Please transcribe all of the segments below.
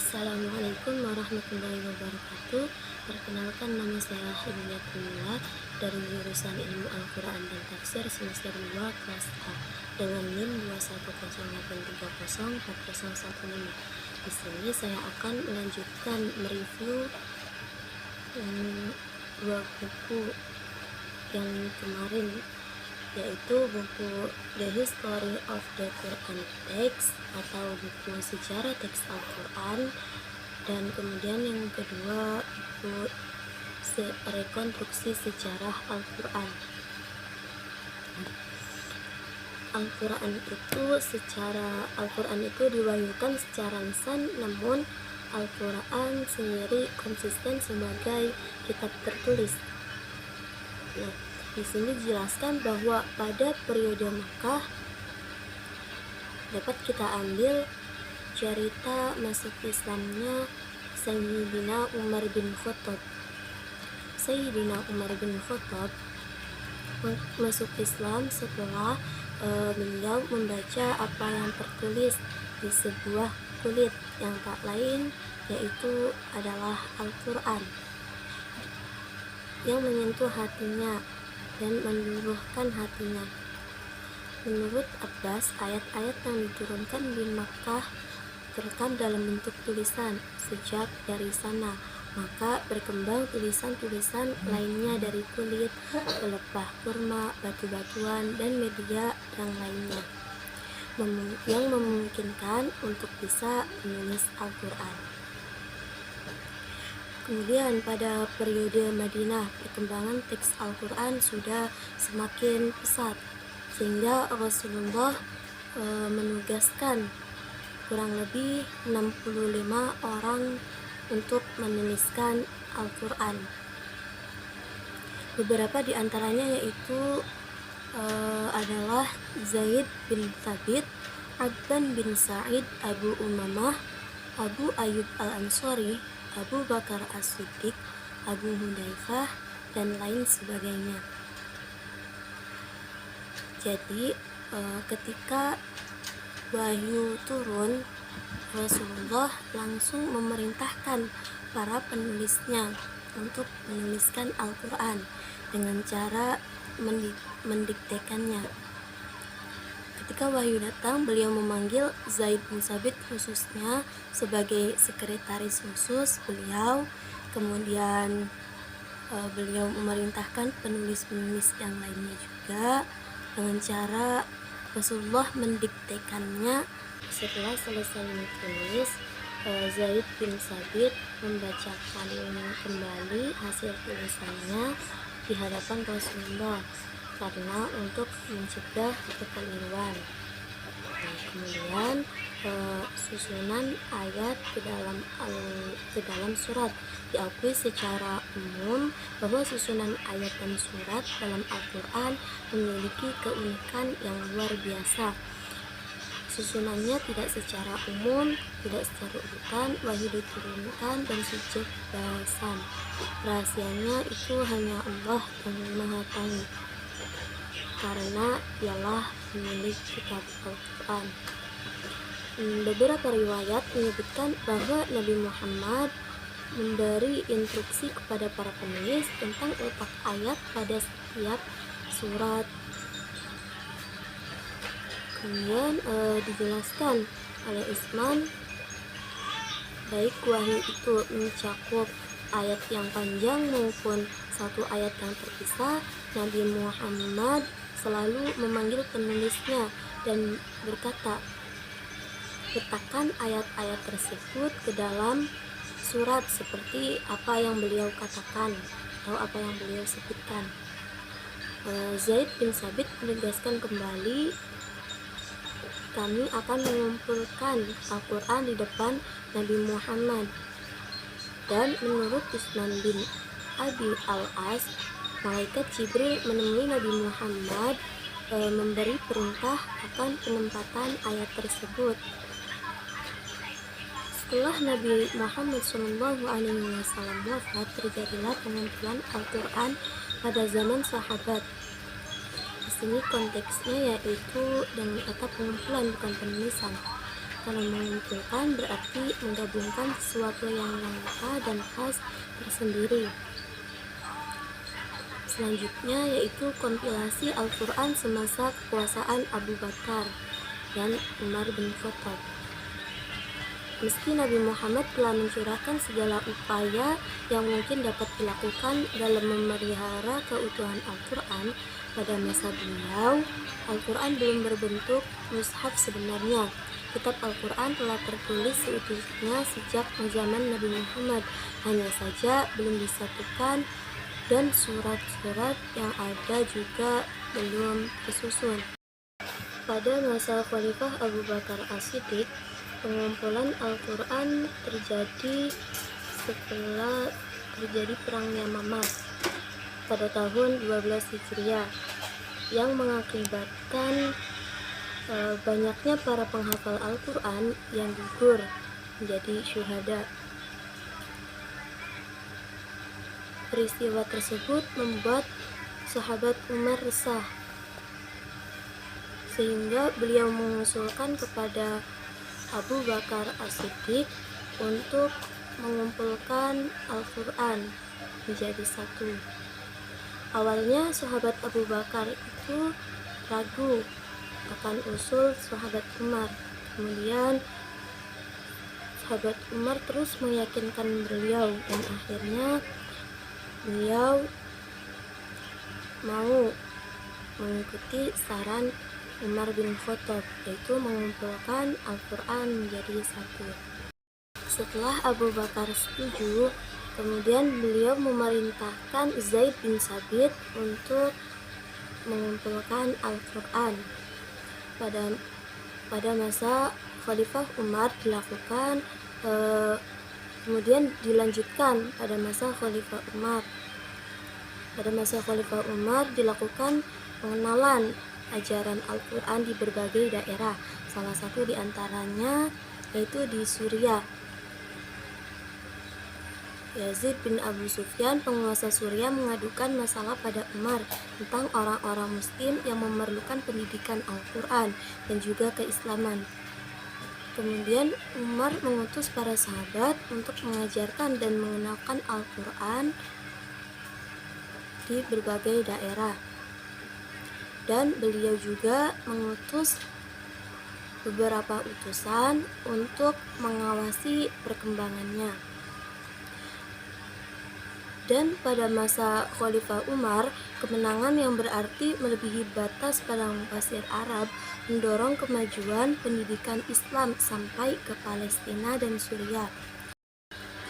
Assalamualaikum warahmatullahi wabarakatuh. Perkenalkan, nama saya Hidayatullah dari jurusan Ilmu Al-Quran dan Tafsir semester 2 kelas A dengan NIM 21083040115. Di sini saya akan melanjutkan mereview dua buku yang kemarin, yaitu buku The History of the Quran Text atau buku sejarah teks Al-Quran, dan kemudian yang kedua buku rekonstruksi sejarah Al-Quran. Al-Quran itu diwahyukan secara lisan, namun Al-Quran sendiri konsisten sebagai kitab tertulis. Nah, di sini dijelaskan bahwa pada periode Makkah dapat kita ambil cerita masuk Islamnya Sayyidina Umar bin Khattab. Sayyidina Umar bin Khattab masuk Islam setelah beliau membaca apa yang tertulis di sebuah kulit yang tak lain yaitu adalah Al-Quran yang menyentuh hatinya dan menyuruhkan hatinya. Menurut Abbas, ayat-ayat yang diturunkan di Makkah terekam dalam bentuk tulisan. Sejak dari sana, maka berkembang tulisan-tulisan lainnya dari kulit, pelepah kurma, batu-batuan, dan media yang lainnya, yang memungkinkan untuk bisa menulis Al-Quran. Kemudian pada periode Madinah, perkembangan teks Al-Quran sudah semakin pesat, sehingga Rasulullah menugaskan kurang lebih 65 orang untuk menuliskan Al-Quran. Beberapa di antaranya yaitu adalah Zaid bin Thabit, Adnan bin Sa'id, Abu Umamah, Abu Ayyub Al-Ansari, Abu Bakar As-Siddiq, Abu Hudzaifah, dan lain sebagainya. Jadi ketika wahyu turun, Rasulullah langsung memerintahkan para penulisnya untuk menuliskan Al-Quran dengan cara mendiktekannya. Ketika wahyu datang, beliau memanggil Zaid bin Sabit khususnya sebagai sekretaris khusus beliau. Kemudian beliau memerintahkan penulis-penulis yang lainnya juga dengan cara Rasulullah mendiktekannya. Setelah selesai menulis, Zaid bin Sabit membacakan kembali hasil tulisannya di hadapan Rasulullah karena untuk mencegah kekeliruan. Kemudian susunan ayat ke dalam surat diakui secara umum bahwa susunan ayat dan surat dalam Al-Quran memiliki keunikan yang luar biasa. Susunannya tidak secara umum, tidak secara urutan, wahyu diturunkan dan sujud bahasan. Rahasianya itu hanya Allah yang Maha Tahu, karena dialah pemilik kitab Al-Quran. Beberapa riwayat menyebutkan bahwa Nabi Muhammad memberi instruksi kepada para penulis tentang letak ayat pada setiap surat. Kemudian dijelaskan oleh Utsman, baik wahyu itu mencakup ayat yang panjang maupun satu ayat yang terpisah, Nabi Muhammad selalu memanggil penulisnya dan berkata, letakkan ayat-ayat tersebut ke dalam surat seperti apa yang beliau katakan atau apa yang beliau sebutkan. Zaid bin Sabit menegaskan kembali, kami akan mengumpulkan Al-Quran di depan Nabi Muhammad. Dan menurut Utsman bin Abi Al-As, malaikat Jibril menemui Nabi Muhammad memberi perintah akan penempatan ayat tersebut. Setelah Nabi Muhammad SAW wafat, terjadilah pengumpulan Al-Quran pada zaman sahabat. Di sini konteksnya yaitu dengan kata pengumpulan, bukan penulisan. Kalau mengumpulkan berarti menggabungkan sesuatu yang langka dan khas tersendiri. Selanjutnya yaitu kompilasi Al-Quran semasa kekuasaan Abu Bakar dan Umar bin Khattab. Meski Nabi Muhammad telah mencurahkan segala upaya yang mungkin dapat dilakukan dalam memelihara keutuhan Al-Quran, pada masa beliau, Al-Quran belum berbentuk mushaf sebenarnya. Kitab Al-Quran telah tertulis seutuhnya sejak zaman Nabi Muhammad, hanya saja belum disatukan dan surat-surat yang ada juga belum tersusun. Pada masa Khalifah Abu Bakar As-Siddiq, pengumpulan Al-Quran terjadi setelah terjadi Perang Yamamah pada tahun 12 Hijriah yang mengakibatkan banyaknya para penghafal Al-Quran yang gugur menjadi syuhada. Peristiwa tersebut membuat sahabat Umar resah, sehingga beliau mengusulkan kepada Abu Bakar As-Siddiq untuk mengumpulkan Al-Quran menjadi satu. Awalnya sahabat Abu Bakar itu ragu akan usul sahabat Umar. Kemudian sahabat Umar terus meyakinkan beliau dan akhirnya beliau mau mengikuti saran Umar bin Khattab, yaitu mengumpulkan Al-Quran menjadi satu. Setelah Abu Bakar setuju, kemudian beliau memerintahkan Zaid bin Sabit untuk mengumpulkan Al-Quran. Pada masa Khalifah Umar dilakukan, kemudian dilanjutkan pada masa Khalifah Umar. Pada masa Khalifah Umar dilakukan pengenalan ajaran Al-Quran di berbagai daerah, salah satu di antaranya yaitu di Suriah. Yazid bin Abu Sufyan, penguasa Suriah, mengadukan masalah pada Umar tentang orang-orang muslim yang memerlukan pendidikan Al-Quran dan juga keislaman. Kemudian Umar mengutus para sahabat untuk mengajarkan dan mengenalkan Al-Quran di berbagai daerah. Dan beliau juga mengutus beberapa utusan untuk mengawasi perkembangannya. Dan pada masa Khalifah Umar, kemenangan yang berarti melebihi batas padang pasir Arab mendorong kemajuan pendidikan Islam sampai ke Palestina dan Suriah.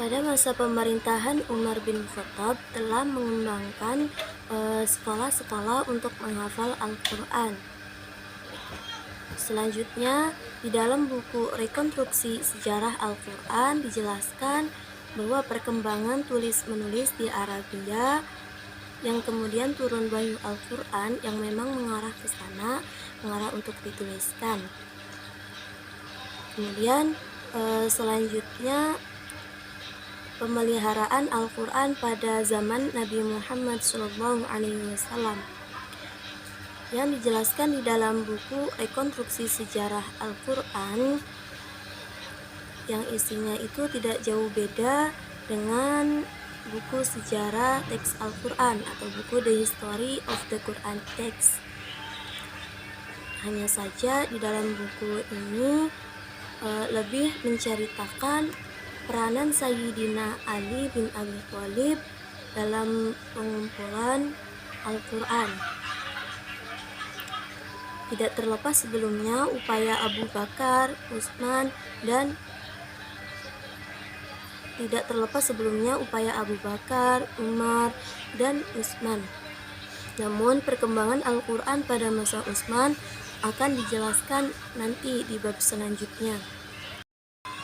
Pada masa pemerintahan Umar bin Khattab telah mengembangkan sekolah-sekolah untuk menghafal Al-Quran. Selanjutnya, di dalam buku Rekonstruksi Sejarah Al-Quran dijelaskan bahwa perkembangan tulis-menulis di Arabia yang kemudian turun wahyu Al-Quran yang memang mengarah ke sana, mengarah untuk dituliskan. Kemudian selanjutnya pemeliharaan Al-Quran pada zaman Nabi Muhammad SAW yang dijelaskan di dalam buku Rekonstruksi Sejarah Al-Quran, yang isinya itu tidak jauh beda dengan buku sejarah teks Al-Quran atau buku The History of the Quran Text. Hanya saja di dalam buku ini lebih menceritakan peranan Sayyidina Ali bin Abi Thalib dalam pengumpulan Al-Quran. Tidak terlepas sebelumnya upaya Abu Bakar, Utsman dan Umar dan Utsman. Namun perkembangan Al-Quran pada masa Utsman akan dijelaskan nanti di bab selanjutnya.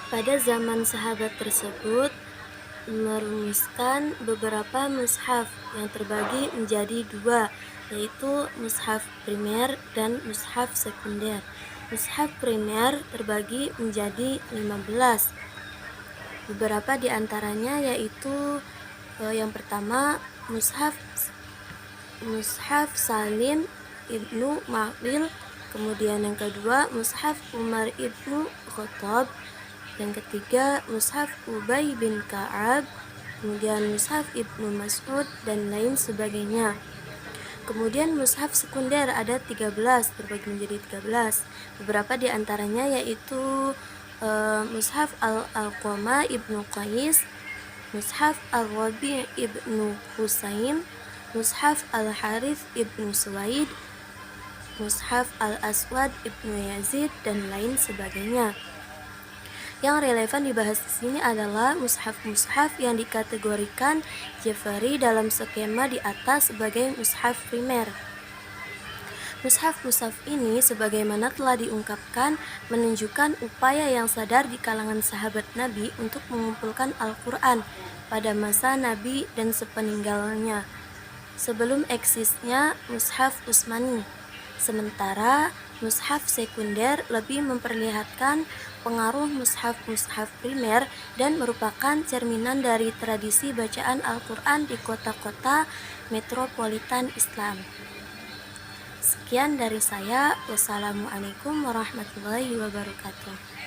Pada zaman sahabat tersebut merumuskan beberapa mushaf yang terbagi menjadi dua, yaitu mushaf primer dan mushaf sekunder. Mushaf primer terbagi menjadi 15. Beberapa di antaranya yaitu yang pertama mushaf Salim Ibnu Maqil Kemudian yang kedua, mushaf Umar ibnu Khattab. Yang ketiga, mushaf Ubay bin Ka'ab. Kemudian mushaf Ibnu Mas'ud dan lain sebagainya. Kemudian mushaf sekunder ada 13, terbagi menjadi 13. Beberapa di antaranya yaitu mushaf Al-Alqamah ibnu Qais, mushaf Al-Rabi' ibnu Husain, mushaf Al-Harith ibnu Suwaid, mushaf Al-Aswad ibnu Yazid dan lain sebagainya. Yang relevan dibahas di sini adalah mushaf-mushaf yang dikategorikan Jafari dalam skema di atas sebagai mushaf primer. Mushaf-mushaf ini sebagaimana telah diungkapkan menunjukkan upaya yang sadar di kalangan sahabat Nabi untuk mengumpulkan Al-Quran pada masa Nabi dan sepeninggalnya, sebelum eksisnya mushaf Utsmani. Sementara mushaf sekunder lebih memperlihatkan pengaruh mushaf-mushaf primer dan merupakan cerminan dari tradisi bacaan Al-Quran di kota-kota metropolitan Islam. Sekian dari saya. Wassalamualaikum warahmatullahi wabarakatuh.